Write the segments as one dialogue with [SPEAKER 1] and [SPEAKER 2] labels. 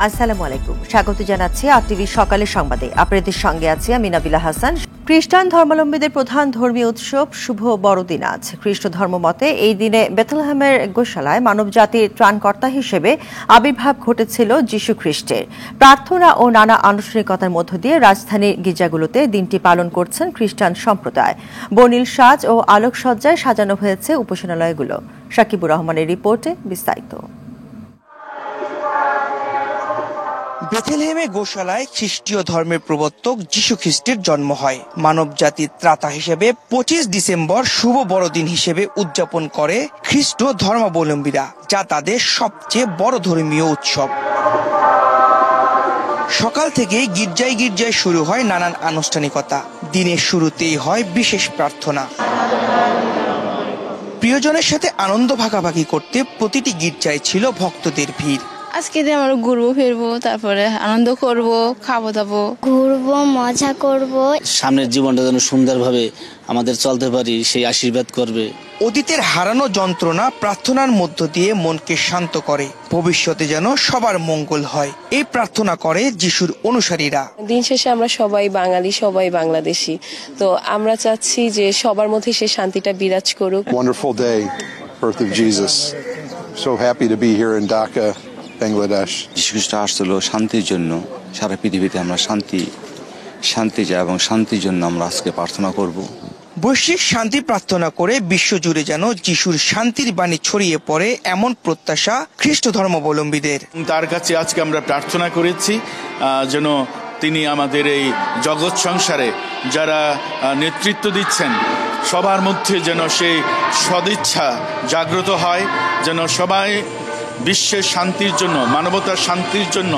[SPEAKER 1] আসসালামু আলাইকুম, স্বাগত জানাচ্ছি আরটিভি সকালের সংবাদে। আপনাদের সঙ্গে আছি আমি নাবিলা হাসান। খ্রিস্টান ধর্মাবলম্বীদের প্রধান ধর্মীয় উৎসব শুভ বড়দিন আজ। খ্রিস্ট ধর্ম মতে এই দিনে বেথলেহেমের গোশালায় মানবজাতির ত্রাণকর্তা হিসেবে আবির্ভাব ঘটেছিল যীশু খ্রিস্টের। প্রার্থনা ও নানা আনুষ্ঠানিকতার মধ্য দিয়ে রাজধানীর গির্জাগুলোতে দিনটি পালন করছেন খ্রিস্টান সম্প্রদায়। বর্ণিল সাজ ও আলোকসজ্জায় সাজানো হয়েছে উপাসনালয়গুলো। সাকিবুর রহমানের রিপোর্টে বিস্তারিত।
[SPEAKER 2] বেথলেহেমে গোশালায় খ্রিস্টীয় ধর্মের প্রবর্তক যীশু খ্রিস্টের জন্ম হয়। মানব জাতির ত্রাতা হিসেবে 25 ডিসেম্বর শুভ বড়দিন হিসেবে উদযাপন করে খ্রিস্ট ধর্মাবলম্বীরা, যা তাদের সবচেয়ে বড় ধর্মীয় উৎসব। সকাল থেকেই গির্জায় গির্জায় শুরু হয় নানান আনুষ্ঠানিকতা। দিনের শুরুতেই হয় বিশেষ প্রার্থনা। প্রিয়জনের সাথে আনন্দ ভাগাভাগি করতে প্রতিটি গির্জায় ছিল ভক্তদের ভিড়।
[SPEAKER 3] আজকে দিয়ে আমরা ঘুরবো ফিরবো, তারপরে আনন্দ করব, খাবো দাবো,
[SPEAKER 4] ঘুরবো, মজা করব।
[SPEAKER 5] সামনের জীবনটা যেন সুন্দরভাবে আমাদের চলতে পারি সেই আশীর্বাদ করবে।
[SPEAKER 2] অতীতের হারানো যন্ত্রণা প্রার্থনার মধ্য দিয়ে মনকে শান্ত করে, ভবিষ্যতে যেন সবার মঙ্গল হয় এই প্রার্থনা করে যিশুর অনুসারীরা।
[SPEAKER 6] দিন শেষে আমরা সবাই বাঙালি, সবাই বাংলাদেশি, তো আমরা চাচ্ছি যে সবার মধ্যে সেই শান্তিটা বিরাজ করুক।
[SPEAKER 7] Wonderful day, birth of Jesus. So happy to be here in Dhaka, Bangladesh.
[SPEAKER 8] যীশু খ্রিস্ট আসছিল শান্তির জন্য। সারা পৃথিবীতে আমরা শান্তি চাই এবং শান্তির জন্য আমরা আজকে প্রার্থনা করব।
[SPEAKER 2] বৈশ্বিক শান্তি প্রার্থনা করে বিশ্বজুড়ে যেন যিশুর শান্তির বাণী ছড়িয়ে পড়ে, এমন প্রত্যাশা খ্রিস্ট ধর্মাবলম্বীদের।
[SPEAKER 9] তার কাছে আজকে আমরা প্রার্থনা করেছি যেন তিনি আমাদের এই জগৎ সংসারে যারা নেতৃত্ব দিচ্ছেন সবার মধ্যে যেন সেই সদিচ্ছা জাগ্রত হয়, যেন সবাই বিশ্বের শান্তির জন্য, মানবতার শান্তির জন্য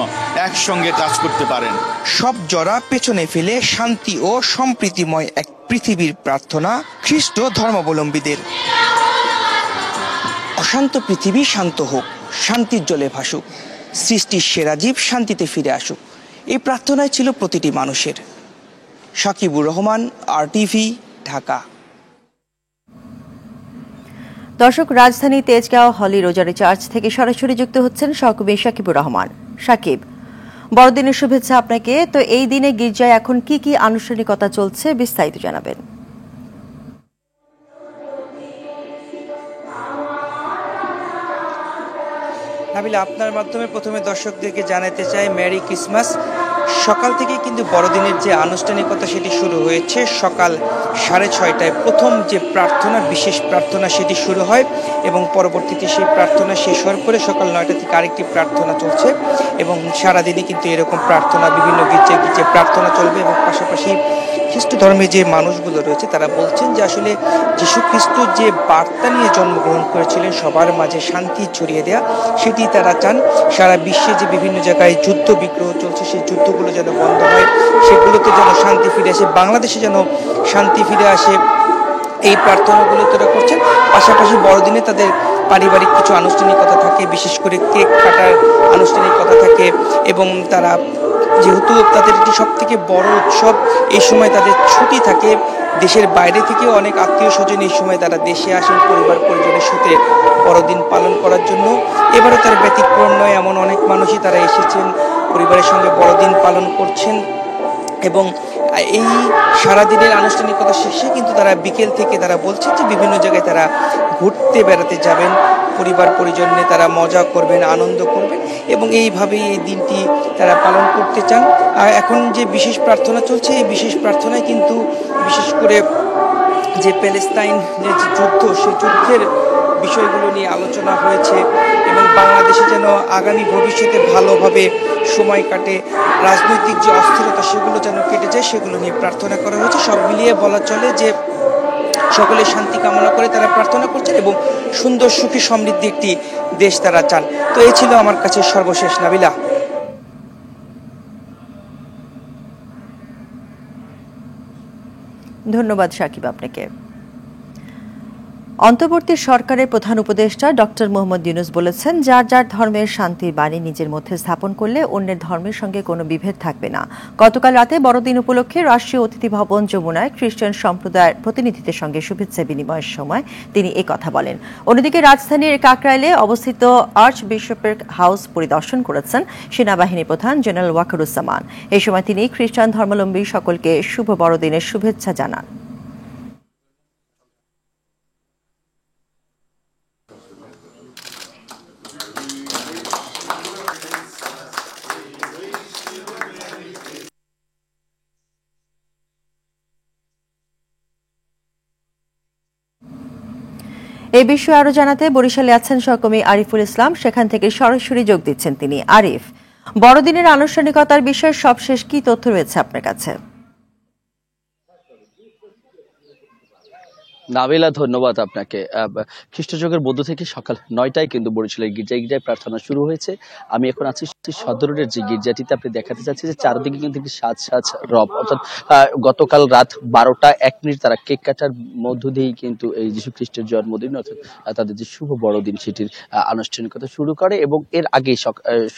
[SPEAKER 9] একসঙ্গে কাজ করতে পারেন।
[SPEAKER 2] সব জড়া পেছনে ফেলে শান্তি ও সম্প্রীতিময় এক পৃথিবীর প্রার্থনা খ্রিস্ট ধর্মাবলম্বীদের। অশান্ত পৃথিবী শান্ত হোক, শান্তির জলে ভাসুক, সৃষ্টির সেরা জীব শান্তিতে ফিরে আসুক, এই প্রার্থনায় ছিল প্রতিটি মানুষের। সাকিবুর রহমান, আরটিভি, ঢাকা।
[SPEAKER 1] দর্শক, রাজধানী তেজগাঁও হলি রোজারি চার্চ থেকে সরাসরি যুক্ত হচ্ছেন সহকর্মী সাকিবুর রহমান। সাকিব, বড়দিনের শুভেচ্ছা আপনাকে। তো এই দিনে গির্জায় এখন কি কি আনুষ্ঠানিকতা চলছে, বিস্তারিত জানাবেন।
[SPEAKER 2] নাবিলা, আপনার মাধ্যমে প্রথমে দর্শকদেরকে জানাতে চাই মেরি ক্রিসমাস। সকাল থেকে কিন্তু বড়দিনের যে আনুষ্ঠানিকতা সেটি শুরু হয়েছে। সকাল 6:30টায় প্রথম যে প্রার্থনা, বিশেষ প্রার্থনা, সেটি শুরু হয় এবং পরবর্তীতে সেই প্রার্থনা শেষ হওয়ার পরে সকাল 9টা থেকে আরেকটি প্রার্থনা চলছে এবং সারাদিনই কিন্তু এরকম প্রার্থনা, বিভিন্ন গির্জায় গির্জায় প্রার্থনা চলবে। এবং পাশাপাশি খ্রিস্ট ধর্মে যে মানুষগুলো রয়েছে তারা বলছেন যে আসলে যীশু খ্রিস্ট যে বার্তা নিয়ে জন্মগ্রহণ করেছিলেন, সবার মাঝে শান্তি ছড়িয়ে দেয়া, সেটি তারা চান। সারা বিশ্বে যে বিভিন্ন জায়গায় যুদ্ধ বিগ্রহ চলছে, সেই যুদ্ধগুলো যেন বন্ধ হয়, সেগুলোতে যেন শান্তি ফিরে আসে, বাংলাদেশে যেন শান্তি ফিরে আসে, এই প্রার্থনাগুলো তারা করছেন। পাশাপাশি বড়দিনে তাদের পারিবারিক কিছু আনুষ্ঠানিকতা থাকে, বিশেষ করে কেক কাটার আনুষ্ঠানিকতা থাকে এবং তারা, যেহেতু তাদের এটি সব থেকে বড় উৎসব, এই সময় তাদের ছুটি থাকে। দেশের বাইরে থেকেও অনেক আত্মীয় স্বজন এই সময় তারা দেশে আসেন পরিবার পরিজনের সাথে বড়দিন পালন করার জন্য। এবারে তার ব্যতিক্রম নয়, এমন অনেক মানুষই তারা এসেছেন, পরিবারের সঙ্গে বড়দিন পালন করছেন। এবং এই সারাদিনের আনুষ্ঠানিকতা শেষে কিন্তু তারা বিকেল থেকে তারা বলছেন যে বিভিন্ন জায়গায় তারা ঘুরতে বেড়াতে যাবেন, পরিবার পরিজন নিয়ে তারা মজা করবেন, আনন্দ করবেন এবং এইভাবেই এই দিনটি তারা পালন করতে চান। আর এখন যে বিশেষ প্রার্থনা চলছে, এই বিশেষ প্রার্থনায় কিন্তু বিশেষ করে যে প্যালেস্তাইন যে যুদ্ধ, সেই যুদ্ধের বিষয়গুলো নিয়ে আলোচনা হয়েছে এবং বাংলাদেশে যেন আগামী ভবিষ্যতে ভালোভাবে সময় কাটে, রাজনৈতিক যে অস্থিরতা সেগুলো যেন কেটে যায়, সেগুলো নিয়ে প্রার্থনা করা হয়েছে। সব মিলিয়ে বলা চলে যে সকলে শান্তি কামনা করে তারা প্রার্থনা করছেন এবং সুন্দর, সুখী, সমৃদ্ধি একটি দেশ তারা চান। তো এই ছিল আমার কাছে সর্বশেষ। নাবিলা,
[SPEAKER 1] ধন্যবাদ সাকিব আপনাকে। অন্তর্বর্তী সরকারের প্রধান উপদেষ্টা ডক্টর মোহাম্মদ ইউনূস বলেছেন, যার যার ধর্মের শান্তির বাণী নিজের মধ্যে স্থাপন করলে অন্যের ধর্মের সঙ্গে কোনো বিভেদ থাকবে না। গতকাল রাতে বড়দিন উপলক্ষে রাষ্ট্রীয় অতিথি ভবন যমুনায় খ্রিস্টান সম্প্রদায়ের প্রতিনিধিদের সঙ্গে শুভেচ্ছা বিনিময়ের সময় তিনি এই কথা বলেন। অন্যদিকে রাজধানীর কাকরাইলে অবস্থিত আর্চ বিশপের হাউস পরিদর্শন করেছেন সেনাবাহিনী প্রধান জেনারেল ওয়াকারুজ্জামান। এই সময় তিনি খ্রিস্টান ধর্মাবলম্বী সকলকে শুভ বড়দিনের শুভেচ্ছা জানান। এই বিষয়ে আরো জানাতে বরিশালে আছেন সহকর্মী আরিফুল ইসলাম, সেখান থেকে সরাসরি যোগ দিচ্ছেন তিনি। আরিফ, বড়দিনের আনুষ্ঠানিকতার বিষয়ে সবশেষ কি তথ্য রয়েছে আপনার কাছে?
[SPEAKER 10] নাবিলা, ধন্যবাদ আপনাকে। খ্রিস্টযুগের মধ্য থেকে সকাল ৯টায় কিন্তু বরিশালের গির্জায় প্রার্থনা শুরু হয়েছে। আমি এখন আছি সদরের যে গির্জাটিতে, আপনি দেখাতে চাচ্ছি যে চারদিকে কিন্তু সাজ রব, অর্থাৎ গতকাল রাত 12:01 তারা কেক কাটার মধ্য দিয়েই কিন্তু এই যীশু খ্রিস্টের জন্মদিন অর্থাৎ তাদের যে শুভ বড়দিন সেটির আনুষ্ঠানিকতা শুরু করে। এবং এর আগে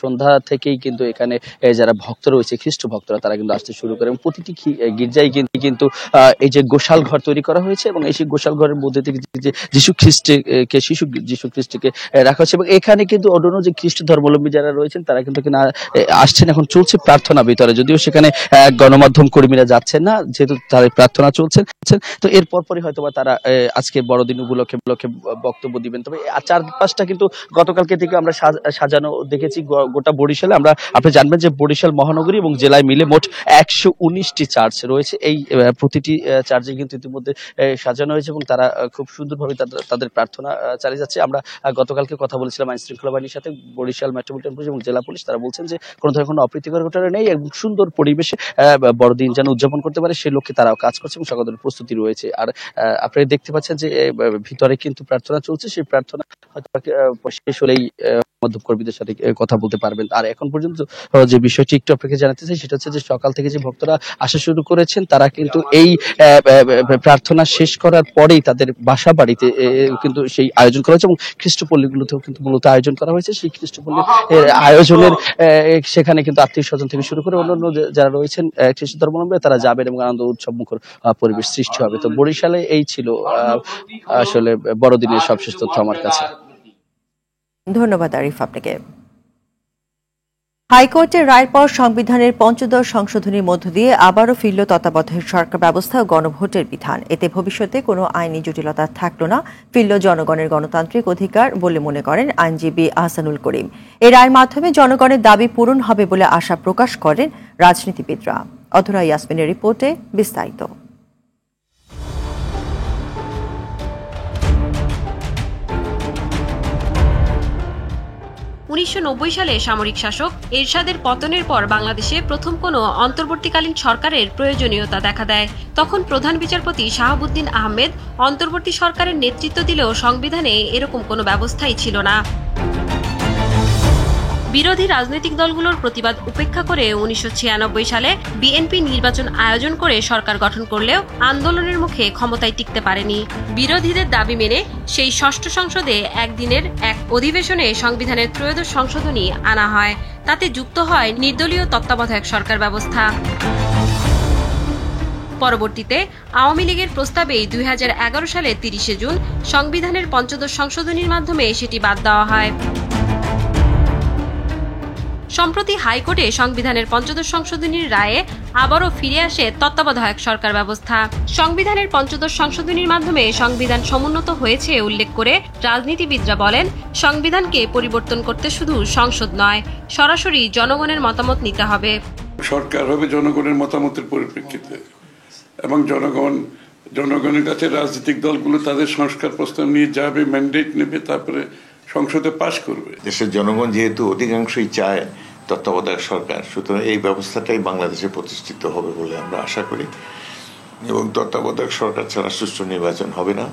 [SPEAKER 10] সন্ধ্যা থেকেই কিন্তু এখানে যারা ভক্ত রয়েছে, খ্রিস্ট ভক্তরা, তারা কিন্তু আসতে শুরু করে এবং প্রতিটি গির্জায় কিন্তু এই যে গোশাল ঘর তৈরি করা হয়েছে এবং এই গোশাল ঘরের মধ্যে থেকে যে যীশু খ্রিস্টকে রাখা হচ্ছে। এবং এখানে কিন্তু অন্যান্য যে খ্রিস্ট ধর্মাবলম্বী যারা রয়েছেন তারা কিন্তু আসছেন। এখন চলছে প্রার্থনা ভিতরে, যদিও সেখানে গণমাধ্যম কর্মীরা যাচ্ছেন না, যেহেতু তাদের প্রার্থনা চলছে। তো এর পরপরই হয়তো বা তারা আজকে বড়দিন উপলক্ষে বক্তব্য দিবেন। তবে চারপাশটা কিন্তু গতকালকে থেকে আমরা সাজানো দেখেছি গোটা বরিশালে। আপনি জানবেন যে বরিশাল মহানগরী এবং জেলায় মিলে মোট 119টি চার্চ রয়েছে। এই প্রতিটি চার্চে কিন্তু ইতিমধ্যে সাজানো হয়েছে এবং তারা খুব সুন্দরভাবে তাদের প্রার্থনা চালিয়ে যাচ্ছে। আমরা গতকালকে কথা বলেছিলাম আইন শৃঙ্খলা বাহিনীর সাথে, বরিশাল মেট্রোপলিটন পুলিশ এবং জেলা পুলিশ। তারা বলছেন যে কোনো ধরনের কোনো অপ্রীতিকর ঘটনা নেই এবং সুন্দর পরিবেশে বড়দিন যেন উদযাপন করতে পারে সেই লক্ষ্যে তারাও কাজ করছে এবং সকল ধরনের প্রস্তুতি রয়েছে। আর আপনারা দেখতে পাচ্ছেন যে ভিতরে কিন্তু প্রার্থনা চলছে। সেই প্রার্থনা হয়তো শেষ হলেই মাধ্যম কর্মীদের সাথে কথা বলতে পারবেন। আর এখন পর্যন্ত যে বিষয়টি একটু আপনাকে জানাতে চাই সেটা হচ্ছে যে সকাল থেকে যে ভক্তরা আসা শুরু করেছেন তারা কিন্তু এই প্রার্থনা শেষ করার পরেই তাদের বাসা বাড়িতে কিন্তু সেই আয়োজন করা হয়েছে এবং খ্রিস্টপল্লীগুলোতেও কিন্তু মূলত আয়োজন করা হয়েছে। সেই খ্রিস্টপল্লীর আয়োজনের সেখানে কিন্তু আত্মীয় স্বজন থেকে শুরু করে অন্যান্য যারা রয়েছেন খ্রিস্ট ধর্মাবলম্বী তারা যাবেন এবং আনন্দ উৎসব মুখর পরিবেশ সৃষ্টি হবে। তো বরিশালে এই ছিল আসলে বড়দিনের সবশেষ তথ্য আমার কাছে।
[SPEAKER 1] ধন্যবাদ আরিফ আপনাকে। হাইকোর্টের রায়ের পর সংবিধানের পঞ্চদশ সংশোধনীর মধ্য দিয়ে আবারও ফিরল তত্ত্বাবধায়ক সরকার ব্যবস্থা ও গণভোটের বিধান। এতে ভবিষ্যতে কোনো আইনি জটিলতা থাকল না, ফিরল জনগণের গণতান্ত্রিক অধিকার বলে মনে করেন আইনজীবী আহসানুল করিম। এই রায়ের মাধ্যমে জনগণের দাবি পূরণ হবে বলে আশা প্রকাশ করেন রাজনীতিবিদরা। অধরা ইয়াসমিনের রিপোর্টে বিস্তারিত।
[SPEAKER 11] 1990 সালে সামরিক শাসক এরশাদের পতনের পর বাংলাদেশে প্রথম কোনো অন্তর্বর্তীকালীন সরকারের প্রয়োজনীয়তা দেখা দেয়। তখন প্রধান বিচারপতি শাহাবুদ্দিন আহমেদ অন্তর্বর্তী সরকারের নেতৃত্ব দিলেও সংবিধানে এরকম কোনো ব্যবস্থাই ছিল না। বিরোধী রাজনৈতিক দলগুলোর প্রতিবাদ উপেক্ষা করে 1996 সালে বিএনপি নির্বাচন আয়োজন করে সরকার গঠন করলেও আন্দোলনের মুখে ক্ষমতায় টিকতে পারেনি। বিরোধীদের দাবি মেনে সেই ষষ্ঠ সংসদে একদিনের এক অধিবেশনে সংবিধানের ত্রয়োদশ সংশোধনী আনা হয়। তাতে যুক্ত হয় নির্দলীয় তত্ত্বাবধায়ক সরকার ব্যবস্থা। পরবর্তীতে আওয়ামী লীগের প্রস্তাবেই 2011 সালের 30 জুন সংবিধানের পঞ্চদশ সংশোধনীর মাধ্যমে সেটি বাদ দেওয়া হয়। সম্প্রতি হাইকোর্টে সংবিধানের পঞ্চদশ সংশোধনীর রায়ে আবারও ফিরে আসে তত্ত্বাবধায়ক সরকার ব্যবস্থা। সংবিধানের পঞ্চদশ সংশোধনীর মাধ্যমে সংবিধান সমুন্নত হয়েছে উল্লেখ করে রাজনীতিবিদরা বলেন, সংবিধানকে পরিবর্তন করতে শুধু সংসদ নয়, সরাসরি জনগণের মতামত নিতে হবে।
[SPEAKER 12] সরকার হবে জনগণের মতামতের পরিপ্রেক্ষিতে এবং জনগণের কাছে রাজনৈতিক দলগুলো তাদের সংস্কার প্রস্তাব নিয়ে যাবে, ম্যান্ডেট নেবে, তারপরে সংসদে পাশ করবে।
[SPEAKER 13] দেশের জনগণ যেহেতু অধিকাংশই চায় তত্ত্বাবধায়ক সরকার, সুতরাং এই ব্যবস্থাটাই বাংলাদেশে প্রতিষ্ঠিত হবে বলে আমরা আশা করি এবং তত্ত্বাবধায়ক সরকার ছাড়া সুষ্ঠু নির্বাচন হবে না।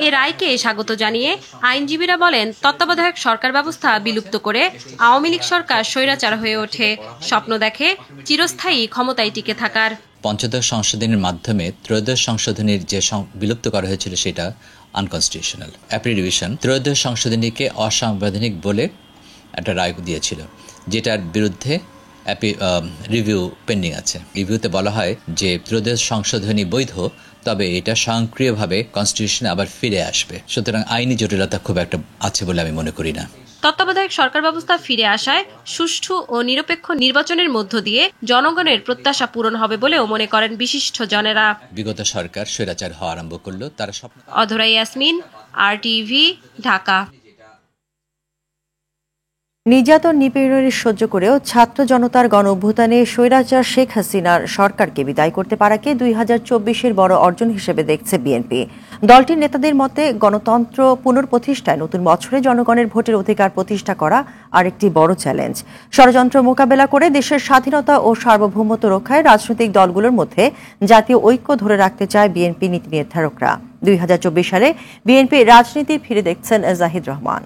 [SPEAKER 11] এ রায়কে স্বাগত জানিয়ে আইনজীবীরা বলেন, তত্ত্বাবধায়ক সরকার ব্যবস্থা বিলুপ্ত করে আওয়ামী লীগ সরকার স্বৈরাচার হয়ে ওঠে, স্বপ্ন দেখে চিরস্থায়ী ক্ষমতায় টিকে থাকার।
[SPEAKER 14] পঞ্চদশ সংশোধনীর মাধ্যমে ত্রয়োদশ সংশোধনীর যে বিলুপ্ত করা হয়েছিল সেটা আনকনস্টিটিউশনাল। অ্যাপিল ডিভিশন ত্রয়োদশ সংশোধনীকে অসাংবিধানিক বলে একটা রায় দিয়েছিল, যেটার বিরুদ্ধে রিভিউ পেন্ডিং আছে। রিভিউতে বলা হয় যে ত্রয়োদশ সংশোধনী বৈধ, তবে এটা স্বয়ংক্রিয়ভাবে কনস্টিটিউশনে আবার ফিরে আসবে। সুতরাং আইনি জটিলতা খুব একটা আছে বলে আমি মনে করি না।
[SPEAKER 11] তত্ত্বাবধায়ক সরকার ব্যবস্থা ফিরে আসায় সুষ্ঠু ও নিরপেক্ষ নির্বাচনের মধ্য দিয়ে জনগণের প্রত্যাশা পূরণ হবে বলেও মনে করেন বিশিষ্ট জনেরা।
[SPEAKER 14] বিগত সরকার স্বৈরাচার হওয়া আরম্ভ করলো, তারা স্বপ্ন।
[SPEAKER 11] অধরা ইয়াসমিন, RTV, ঢাকা।
[SPEAKER 1] নির্যাতন নিপীড়নের সহ্য করেও ছাত্র জনতার গণ অভ্যুত্থানে স্বৈরাচার শেখ হাসিনার সরকারকে বিদায় করতে পারাকে 2024-এর বড় অর্জন হিসেবে দেখছে বিএনপি। দলটির নেতাদের মতে গণতন্ত্র পুনঃপ্রতিষ্ঠায় নতুন বছরে জনগণের ভোটের অধিকার প্রতিষ্ঠা করা আরেকটি বড় চ্যালেঞ্জ। ষড়যন্ত্র মোকাবেলা করে দেশের স্বাধীনতা ও সার্বভৌমত্ব রক্ষায় রাজনৈতিক দলগুলোর মধ্যে জাতীয় ঐক্য ধরে রাখতে চায় বিএনপি নীতি নির্ধারকরা। 2024 সালে বিএনপি রাজনীতি ফিরে দেখছেন জাহিদ রহমান।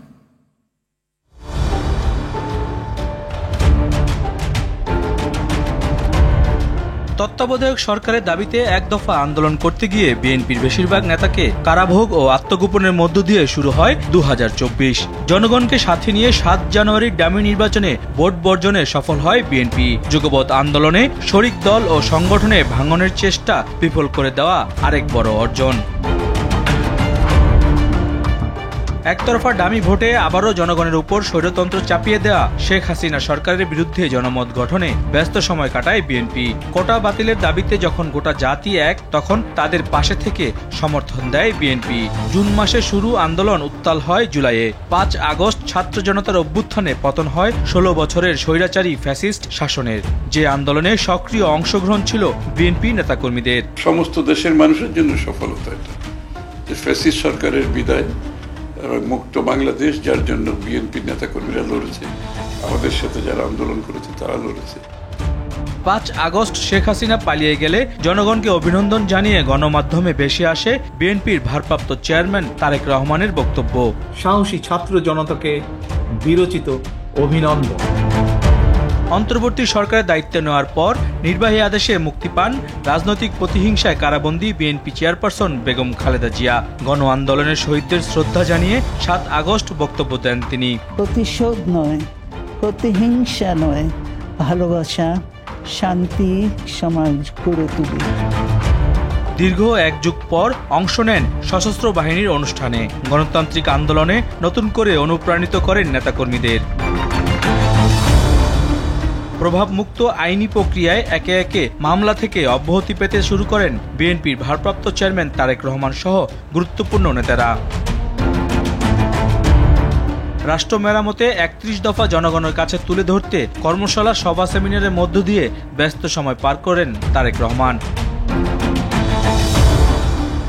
[SPEAKER 15] তত্ত্বাবধায়ক সরকারের দাবিতে এক দফা আন্দোলন করতে গিয়ে বিএনপির বেশিরভাগ নেতাকে কারাভোগ ও আত্মগোপনের মধ্য দিয়ে শুরু হয় 2024। জনগণকে সাথে নিয়ে 7 জানুয়ারির ডামি নির্বাচনে ভোট বর্জনে সফল হয় বিএনপি। যুগপৎ আন্দোলনে শরিক দল ও সংগঠনে ভাঙনের চেষ্টা বিফল করে দেওয়া আরেক বড় অর্জন। একতরফা ডামি ভোটে আবারও জনগণের উপর স্বৈরতন্ত্র চাপিয়ে দেওয়া শেখ হাসিনা সরকারের বিরুদ্ধে জনমত গঠনে ব্যস্ত সময় কাটায় বিএনপি। কোটা বাতিলের দাবিতে যখন গোটা জাতি এক, তখন তাদের পাশে থেকে সমর্থন দেয় বিএনপি। জুন মাসে শুরু আন্দোলন উত্তাল হয় জুলাইয়ে। 5 আগস্ট ছাত্র জনতার অভ্যুত্থানে পতন হয় 16 বছরের স্বৈরাচারী ফ্যাসিস্ট শাসনের, যে আন্দোলনে সক্রিয় অংশগ্রহণ ছিল বিএনপি নেতাকর্মীদের।
[SPEAKER 12] সমস্ত দেশের মানুষের জন্য সফলতা এটা, যে ফ্যাসিস্ট সরকারের বিদায় এবং মুক্ত বাংলাদেশ, যার জন্য বিএনপি নেতাকর্মীরা লড়েছে, আমাদের সাথে যারা আন্দোলন করেছে তারা লড়েছে।
[SPEAKER 15] 5 আগস্ট শেখ হাসিনা পালিয়ে গেলে জনগণকে অভিনন্দন জানিয়ে গণমাধ্যমে ভেসে আসে বিএনপির ভারপ্রাপ্ত চেয়ারম্যান তারেক রহমানের বক্তব্য।
[SPEAKER 16] সাহসী ছাত্র জনতাকে বিরচিত অভিনন্দন।
[SPEAKER 15] অন্তর্বর্তী সরকারের দায়িত্ব নেওয়ার পর নির্বাহী আদেশে মুক্তি পান রাজনৈতিক প্রতিহিংসায় কারাবন্দী বিএনপি চেয়ারপারসন বেগম খালেদা জিয়া। গণ আন্দোলনের শহীদদের শ্রদ্ধা জানিয়ে 7 আগস্ট বক্তব্য দেন তিনি।
[SPEAKER 17] প্রতিশোধ নয়, প্রতিহিংসা নয়, ভালোবাসা, শান্তি সমাজ গড়ে তুলি।
[SPEAKER 15] দীর্ঘ 1 যুগ পর অংশ নেন সশস্ত্র বাহিনীর অনুষ্ঠানে। গণতান্ত্রিক আন্দোলনে নতুন করে অনুপ্রাণিত করেন নেতাকর্মীদের। প্রভাবমুক্ত আইনি প্রক্রিয়ায় একে একে মামলা থেকে অব্যাহতি পেতে শুরু করেন বিএনপির ভারপ্রাপ্ত চেয়ারম্যান তারেক রহমান সহ গুরুত্বপূর্ণ নেতারা। রাষ্ট্র মেরামতে 31 দফা জনগণের কাছে তুলে ধরতে কর্মশালা, সভা, সেমিনারের মধ্য দিয়ে ব্যস্ত সময় পার করেন তারেক রহমান।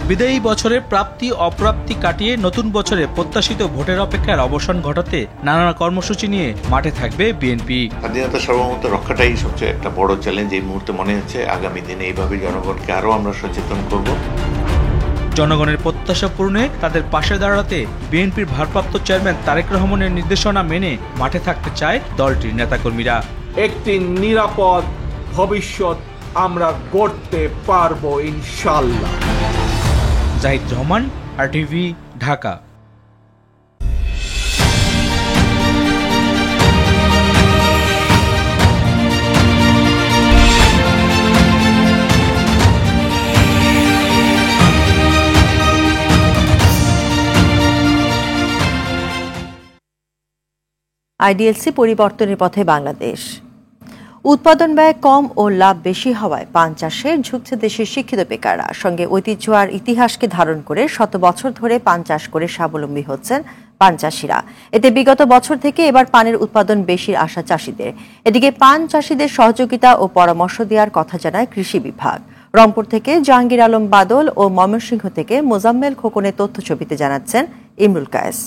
[SPEAKER 15] বিদায়ী বছরের প্রাপ্তি অপ্রাপ্তি কাটিয়ে নতুন বছরে প্রত্যাশিত ভোটের অপেক্ষার অবসান ঘটাতে নানা কর্মসূচি নিয়ে মাঠে থাকবে বিএনপি।
[SPEAKER 13] স্বাধীনতা সার্বভৌমত্ব রক্ষাটাই সবচেয়ে একটা বড় চ্যালেঞ্জ এই মুহূর্তে মনে হচ্ছে। আগামী দিনে এইভাবে জনগণকে আরো আমরা সচেতন করব।
[SPEAKER 15] জনগণের প্রত্যাশা পূরণে তাদের পাশে দাঁড়াতে বিএনপির ভারপ্রাপ্ত চেয়ারম্যান তারেক রহমানের নির্দেশনা মেনে মাঠে থাকতে চায় দলটির নেতাকর্মীরা।
[SPEAKER 16] একটি নিরাপদ ভবিষ্যৎ আমরা গড়তে পারবো ইনশাআল্লাহ।
[SPEAKER 15] জাহিদ রহমান, RTV, ঢাকা।
[SPEAKER 1] আইডিএলসি পরিবর্তনের পথে বাংলাদেশ। উৎপাদন ব্যয় কম ও লাভ বেশি হওয়ায় পান চাষে ঝুঁকছে দেশের শিক্ষিত বেকাররা। সঙ্গে ঐতিহ্য আর ইতিহাসকে ধারণ করে শত বছর ধরে পান চাষ করে স্বাবলম্বী হচ্ছেন পান চাষিরা। এতে বিগত বছর থেকে এবার পানের উৎপাদন বেশির আশা চাষিদের। এদিকে পান চাষিদের সহযোগিতা ও পরামর্শ দেওয়ার কথা জানায় কৃষি বিভাগ। রংপুর থেকে জাহাঙ্গীর আলম বাদল ও ময়মনসিংহ থেকে মোজাম্মেল খোকনের তথ্য ছবিতে জানাচ্ছেন ইমরুল কায়েস।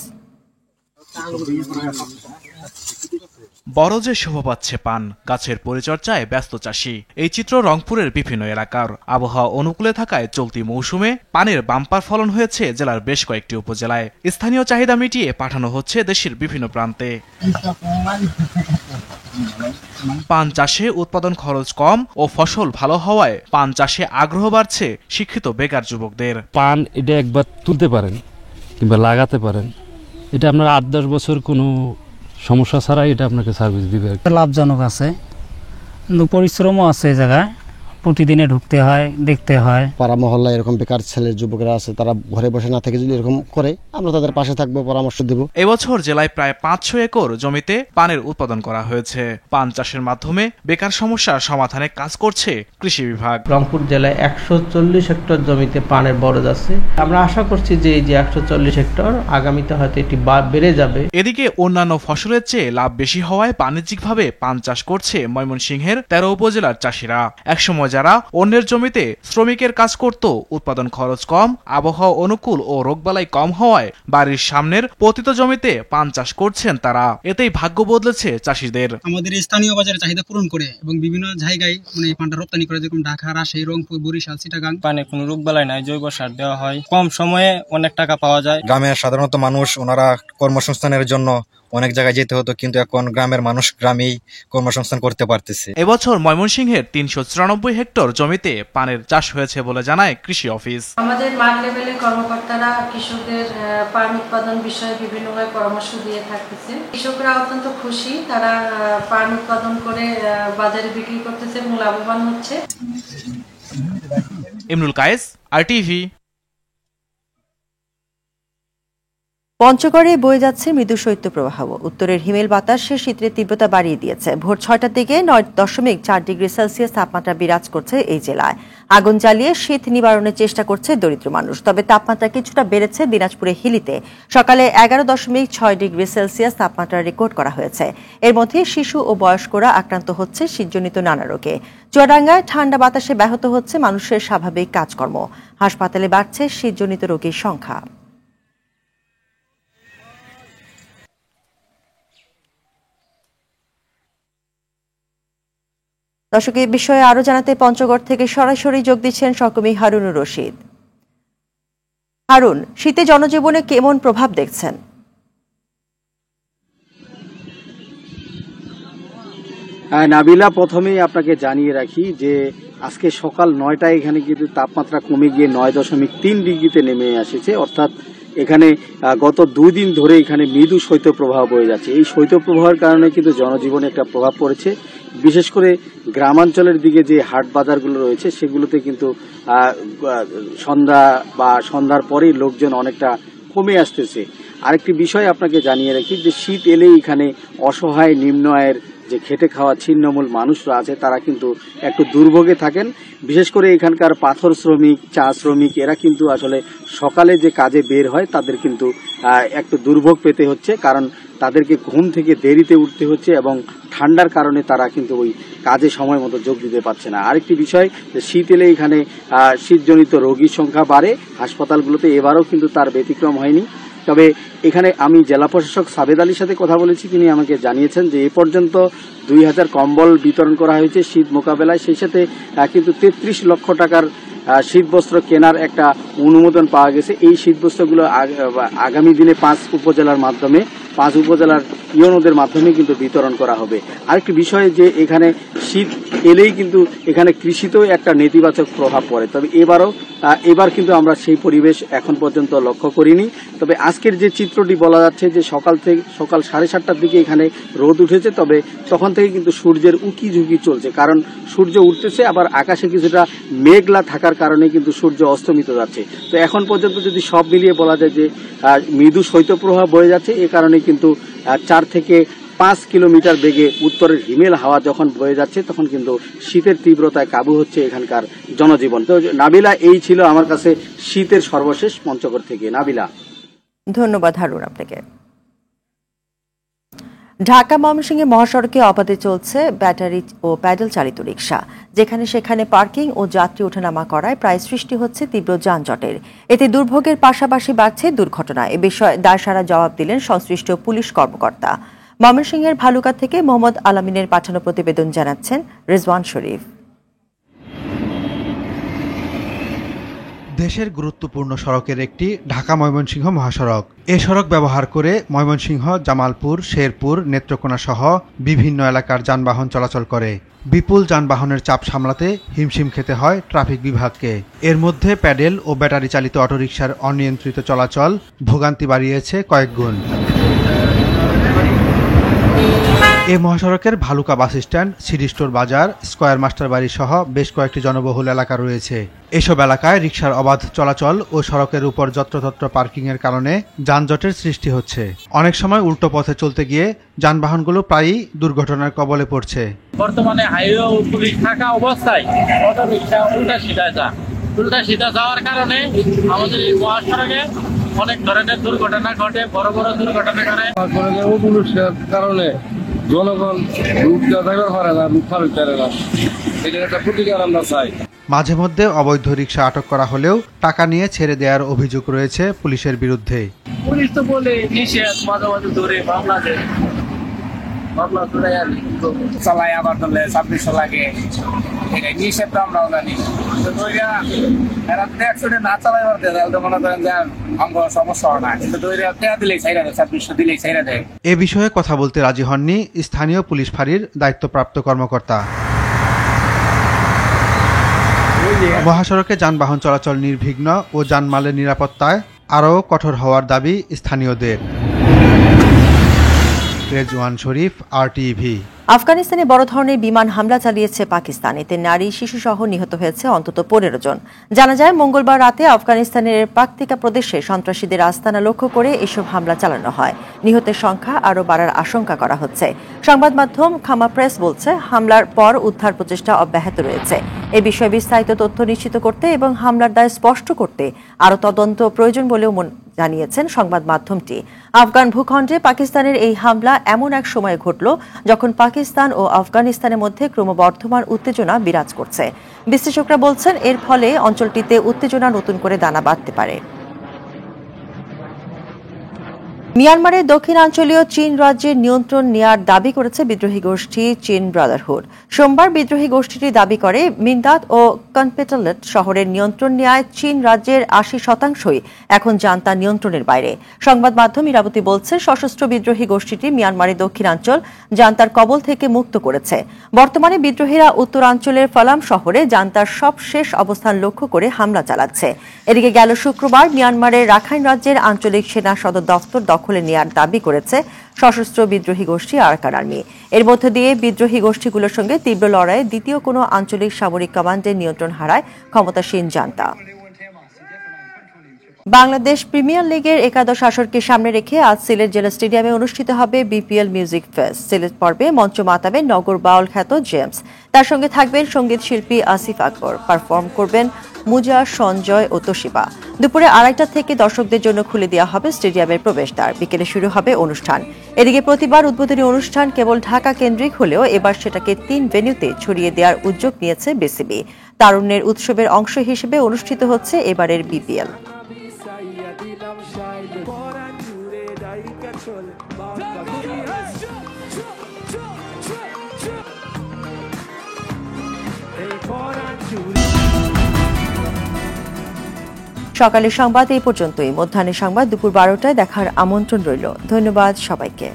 [SPEAKER 18] বড় যে শোভা পাচ্ছে পান, গাছের পরিচর্যায় ব্যস্ত চাষি। এই চিত্র রংপুরের বিভিন্ন এলাকার। আবহাওয়া অনুকূলে থাকায় চলতি মৌসুমে পানের বাম্পার ফলন হয়েছে জেলার বেশ কয়েকটি উপজেলায়। স্থানীয় চাহিদা মিটিয়ে পাঠানো হচ্ছে দেশের বিভিন্ন প্রান্তে। পান চাষে উৎপাদন খরচ কম ও ফসল ভালো হওয়ায় পান চাষে আগ্রহ বাড়ছে শিক্ষিত বেকার যুবকদের।
[SPEAKER 19] পান এটা একবার তুলতে পারেন, কিংবা লাগাতে পারেন, এটা আপনার 8-10 বছর কোনো সমস্যা ছাড়াই এটা আপনাকে সার্ভিস দিবে।
[SPEAKER 20] লাভজনক আছে, কিন্তু পরিশ্রমও আছে এই জায়গায়, প্রতিদিনে ঢুকতে হয়, দেখতে হয়।
[SPEAKER 21] পাড়া মহল্লায় এরকম বেকার ছেলের যুবকরা আছে, তারা ঘরে বসে না থেকে যদি এরকম করে, আমরা তাদের পাশে থাকবো, পরামর্শ দেব।
[SPEAKER 18] এবছর জেলায় প্রায় 500 একর জমিতে পানের উৎপাদন করা হয়েছে। পান চাষের মাধ্যমে বেকার সমস্যা সমাধানে কাজ করছে কৃষি বিভাগ।
[SPEAKER 22] রংপুর জেলায় 140 হেক্টর জমিতে পানের বরজ আছে। আমরা আশা করছি যে এই যে 140 হেক্টর আগামীতে হয়তো এটি বেড়ে যাবে।
[SPEAKER 18] এদিকে অন্যান্য ফসলের চেয়ে লাভ বেশি হওয়ায় বাণিজ্যিকভাবে পান চাষ করছে ময়মনসিংহের 13 উপজেলার চাষিরা। একসময় যারা অন্যের জমিতে শ্রমিকের কাজ করত, উৎপাদন খরচ কম, আবহাওয়া অনুকূল ও রোগবালাই কম হওয়ায় বাড়ির সামনের পতিত জমিতে পান চাষ করছেন তারা। এতেই ভাগ্য বদলেছে চাষিদের।
[SPEAKER 23] আমাদের স্থানীয় বাজারে চাহিদা পূরণ করে এবং বিভিন্ন জায়গায় মানে পানটা রপ্তানি করে, যেরকম ঢাকা, রাজশাহী, রংপুর, বরিশাল, চিটাগাং।
[SPEAKER 24] পানে কোনো রোগবালাই নাই, জৈব সার দেওয়া হয়, কম সময়ে অনেক টাকা পাওয়া যায়।
[SPEAKER 25] গ্রামের সাধারণত মানুষ ওনারা কর্মসংস্থানের জন্য অনেক জায়গায় যেতে হতো, কিন্তু এখন গ্রামের মানুষ গ্রামেই কর্মসংস্থান করতে পারতেছে।
[SPEAKER 18] এবছর ময়মনসিংহের 394 হেক্টর জমিতে পানের চাষ হয়েছে বলে জানায় কৃষি অফিস।
[SPEAKER 26] আমাদের মাঠ লেভেলের কর্মকর্তারা কৃষকদের পান উৎপাদন বিষয়ে বিভিন্নভাবে পরামর্শ দিয়ে থাকতেছে। কৃষকরা অত্যন্ত খুশি, তারা পান উৎপাদন করে বাজারে বিক্রি করতেছে এবং লাভবান হচ্ছে।
[SPEAKER 18] ইমরুল কায়েস, RTV।
[SPEAKER 1] পঞ্চগড়ে বয়ে যাচ্ছে মৃদু শৈত্যপ্রবাহ। উত্তরের হিমেল বাতাসে শীতের তীব্রতা বাড়িয়ে দিয়েছে। ভোর 6টার দিকে 9.4 ডিগ্রি সেলসিয়াস তাপমাত্রা বিরাজ করছে এই জেলায়। আগুন জ্বালিয়ে শীত নিবারণের চেষ্টা করছে দরিদ্র মানুষ। তবে তাপমাত্রা কিছুটা বেড়েছে দিনাজপুরে হিলিতে। সকালে 11.6 ডিগ্রি সেলসিয়াস তাপমাত্রা রেকর্ড করা হয়েছে। এর মধ্যে শিশু ও বয়স্করা আক্রান্ত হচ্ছে শীতজনিত নানা রোগে। চুয়াডাঙ্গায় ঠান্ডা বাতাসে ব্যাহত হচ্ছে মানুষের স্বাভাবিক কাজকর্ম। হাসপাতালে বাড়ছে শীতজনিত রোগীর সংখ্যা। দর্শক, এই বিষয়ে আরো জানাতে পঞ্চগড় থেকে সরাসরি যোগ দিচ্ছেন সহকর্মী হারুনুর রশিদ। হারুন, শীতে জনজীবনে কেমন প্রভাব দেখছেন?
[SPEAKER 27] নাবিলা, প্রথমেই আপনাকে জানিয়ে রাখি যে আজকে সকাল 9টায় এখানে কিন্তু তাপমাত্রা কমে গিয়ে 9.3 ডিগ্রিতে নেমে এসেছে। অর্থাৎ এখানে গত 2 দিন ধরে এখানে মৃদু শৈত্যপ্রবাহ বয়ে যাচ্ছে। এই শৈত্যপ্রবাহের কারণে কিন্তু জনজীবনে একটা প্রভাব পড়েছে। বিশেষ করে গ্রামাঞ্চলের দিকে যে হাট বাজারগুলো রয়েছে সেগুলোতে কিন্তু সন্ধ্যার পরেই লোকজন অনেকটা কমে আসতেছে। আরেকটি বিষয় আপনাকে জানিয়ে রাখি যে শীত এলেই এখানে অসহায় নিম্ন আয়ের যে খেটে খাওয়া ছিন্নমূল মানুষরা আছে তারা কিন্তু একটু দুর্ভোগে থাকেন। বিশেষ করে এখানকার পাথর শ্রমিক, চা শ্রমিক, এরা কিন্তু আসলে সকালে যে কাজে বের হয় তাদের কিন্তু একটু দুর্ভোগ পেতে হচ্ছে, কারণ তাদেরকে ঘুম থেকে দেরিতে উঠতে হচ্ছে এবং ঠান্ডার কারণে তারা কিন্তু ওই কাজে সময় মতো যোগ দিতে পারছে না। আরেকটি বিষয়, শীত এলে এখানে শীতজনিত রোগীর সংখ্যা বাড়ে। হাসপাতালগুলোতে এবারও কিন্তু তার ব্যতিক্রম হয়নি। তবে এখানে আমি জেলা প্রশাসক সাবেদ আলীর সাথে কথা বলেছি, তিনি আমাকে জানিয়েছেন যে এ পর্যন্ত 2000 কম্বল বিতরণ করা হয়েছে শীত মোকাবেলায়। সেই সাথে কিন্তু 33 লক্ষ টাকার শীতবস্ত্র কেনার একটা অনুমোদন পাওয়া গেছে। এই শীতবস্ত্রগুলো আগামী দিনে 5 উপজেলার মাধ্যমে 5 উপজেলার ইউনোদের মাধ্যমে কিন্তু বিতরণ করা হবে। আরেকটি বিষয় যে এখানে শীত এলেই কিন্তু এখানে কৃষিতেও একটা নেতিবাচক প্রভাব পড়ে। তবে এবার কিন্তু আমরা সেই পরিবেশ এখন পর্যন্ত লক্ষ্য করিনি। তবে আজকের যে চিত্রটি বলা যাচ্ছে যে সকাল 7:30টার দিকে এখানে রোদ উঠেছে, তবে তখন থেকে কিন্তু সূর্যের উকি ঝুঁকি চলছে, কারণ সূর্য উঠতেছে আবার আকাশে কিছুটা মেঘলা থাকার কারণে কিন্তু সূর্য অস্তমিত যাচ্ছে। তো এখন পর্যন্ত যদি সব মিলিয়ে বলা যায় যে মৃদু শৈত্যপ্রবাহ বয়ে যাচ্ছে। এ কারণে কিন্তু 4 থেকে 5 কিলোমিটার বেগে উত্তরের হিমেল হাওয়া যখন বয়ে যাচ্ছে তখন কিন্তু শীতের তীব্রতায় কাবু হচ্ছে এখানকার জনজীবন। তো নাবিলা, এই ছিল আমার কাছে শীতের সর্বশেষ পঞ্চগড় থেকে। নাবিলা,
[SPEAKER 1] ধন্যবাদ হারুন আপনাকে। ঢাকা ময়মনসিংহে মহাসড়কে অবাধে চলছে ব্যাটারি ও প্যাডেল চালিত রিকশা। যেখানে সেখানে পার্কিং ও যাত্রী ওঠানামা করায় প্রায় সৃষ্টি হচ্ছে তীব্র যানজটের। এতে দুর্ভোগের পাশাপাশি বাড়ছে দুর্ঘটনা। এ বিষয়ে দায়সারা জবাব দিলেন সংশ্লিষ্ট পুলিশ কর্মকর্তা। ময়মনসিংহের ভালুকা থেকে মোহাম্মদ আলামিনের পাঠানো প্রতিবেদন জানাচ্ছেন রিজওয়ান শরীফ।
[SPEAKER 28] দেশের গুরুত্বপূর্ণ সড়কের একটি ঢাকা ময়মনসিংহ মহাসড়ক। এ সড়ক ব্যবহার করে ময়মনসিংহ, জামালপুর, শেরপুর, নেত্রকোনা সহ বিভিন্ন এলাকার যানবাহন চলাচল করে। বিপুল যানবাহনের চাপ সামলাতে হিমশিম খেতে হয় ট্রাফিক বিভাগকে। এর মধ্যে প্যাডেল ও ব্যাটারি চালিত অটোরিকশার অনিয়ন্ত্রিত চলাচল ভোগান্তি বাড়িয়েছে কয়েক গুণ। এ মহাসড়কের Bhaluka bus stand, CD store বাজার, স্কয়ার মাস্টার বাড়ি সহ বেশ কয়েকটি জনবহুল এলাকা রয়েছে। এসব এলাকায় রিকশার অবাধ চলাচল ও সড়কের উপর যত্রতত্র পার্কিংয়ের কারণে যানজটের সৃষ্টি হচ্ছে। অনেক সময় উল্টো পথে চলতে গিয়ে যানবাহনগুলো প্রায়ই দুর্ঘটনার কবলে পড়ছে।
[SPEAKER 2] বর্তমানে হাইওয়ে পুলিশ থাকা অবস্থায় অটো রিকশা উল্টা সিধা যাওয়ার কারণে আমাদের এই মহাসড়কে অনেক ধরনের দুর্ঘটনা ঘটে, বড় বড় দুর্ঘটনা ঘটে। পুলিশের কারণে জনগণ
[SPEAKER 28] মাঝে মধ্যে অবৈধ রিকশা আটক করা হলেও টাকা নিয়ে ছেড়ে দেওয়ার অভিযোগ রয়েছে পুলিশের বিরুদ্ধে।
[SPEAKER 2] পুলিশ তো বলে নিষেধ, মাঝে মাঝে ধরে মামলা দেয়, মামলা ধরে চালায়, আবার ধরলে 2600 লাগে, নিষেধ তো আমরাও জানি। না চালাইবার দেয় মনে করেন যে সমস্যা হয় না, কিন্তু দিলেই ছাইরা দেয়, 2600 দিলেই ছাইরা দেয়।
[SPEAKER 28] এ বিষয়ে কথা বলতে রাজি হননি স্থানীয় পুলিশ ফাঁড়ির দায়িত্বপ্রাপ্ত কর্মকর্তা। মহাসড়কে যানবাহন চলাচল নির্বিঘ্ন ও যানমালের নিরাপত্তায় আরও কঠোর হওয়ার দাবি স্থানীয়দের। রেজওয়ান শরীফ, RTV।
[SPEAKER 1] আফগানিস্তানে বড় ধরনের বিমান হামলা চালিয়েছে পাকিস্তান। এতে নারী, শিশু সহ নিহত হয়েছে অন্তত 15 জন। জানা যায়, মঙ্গলবার রাতে আফগানিস্তানের পাকতিকা প্রদেশে সন্ত্রাসীদের আস্তানা লক্ষ্য করে এসব হামলা চালানো হয়। নিহতের সংখ্যা আরও বাড়ার আশঙ্কা করা হচ্ছে। সংবাদ মাধ্যম খামা প্রেস বলছে, হামলার পর উদ্ধার প্রচেষ্টা অব্যাহত রয়েছে। এ বিষয়ে বিস্তারিত তথ্য নিশ্চিত করতে এবং হামলার দায় স্পষ্ট করতে আরও তদন্ত প্রয়োজন বলেও জানিয়েছেন সংবাদ মাধ্যমটি। আফগান ভূখণ্ডে পাকিস্তানের এই হামলা এমন এক সময়ে ঘটল যখন পাকিস্তান ও আফগানিস্তানের মধ্যে ক্রমবর্ধমান উত্তেজনা বিরাজ করছে। বিশ্লেষকরা বলছেন, এর ফলে অঞ্চলটিতে উত্তেজনা নতুন করে দানা বাঁধতে পারে। মিয়ানমারের দক্ষিণাঞ্চলীয় চীন রাজ্যের নিয়ন্ত্রণ নেয়ার দাবি করেছে বিদ্রোহী গোষ্ঠী চীন ব্রাদারহুড। সোমবার বিদ্রোহী গোষ্ঠীটি দাবি করে, মিন্দাত ও কনপেটালেট শহরের নিয়ন্ত্রণ নেয়ায় চীন রাজ্যের 80% এখন জান্তা নিয়ন্ত্রণের বাইরে। সংবাদ মাধ্যম ইরাবতী বলছে, সশস্ত্র বিদ্রোহী গোষ্ঠীটি মিয়ানমারের দক্ষিণাঞ্চল জান্তার কবল থেকে মুক্ত করেছে। বর্তমানে বিদ্রোহীরা উত্তরাঞ্চলের ফালাম শহরে জান্তার সব শেষ অবস্থান লক্ষ্য করে হামলা চালাচ্ছে। এদিকে গেল শুক্রবার মিয়ানমারের রাখাইন রাজ্যের আঞ্চলিক সেনা সদর দফতর দখলে নেয়ার দাবি করেছে সশস্ত্র বিদ্রোহী গোষ্ঠী আরাকান আর্মি। এর মধ্য দিয়ে বিদ্রোহী গোষ্ঠীগুলোর সঙ্গে তীব্র লড়াইয়ে দ্বিতীয় কোনো আঞ্চলিক সামরিক কমান্ডের নিয়ন্ত্রণ হারায় ক্ষমতাসীন জান্তা। বাংলাদেশ প্রিমিয়ার লিগের একাদশ আসরকে সামনে রেখে আজ সিলেট জেলা স্টেডিয়ামে অনুষ্ঠিত হবে BPL মিউজিক ফেস্ট। সিলেট পর্বে মঞ্চ মাতাবেন নগর বাউল খ্যাত জেমস। তার সঙ্গে থাকবেন সঙ্গীত শিল্পী আসিফ আকবর। পারফর্ম করবেন মুজা, সঞ্জয় ও তোশিবা। দুপুরে 2:30টা থেকে দর্শকদের জন্য খুলে দেওয়া হবে স্টেডিয়ামের প্রবেশদ্বার। বিকেলে শুরু হবে অনুষ্ঠান। এদিকে প্রতিবার উদ্বোধনী অনুষ্ঠান কেবল ঢাকা কেন্দ্রিক হলেও এবার সেটাকে 3 ভেন্যুতে ছড়িয়ে দেওয়ার উদ্যোগ নিয়েছে বিসিবি। তারুণ্যের উৎসবের অংশ হিসেবে অনুষ্ঠিত হচ্ছে এবারের BPL। সকালের সংবাদ এই পর্যন্তই। মধ্যাহ্নের সংবাদ দুপুর 12টায় দেখার আমন্ত্রণ রইল। ধন্যবাদ সবাইকে।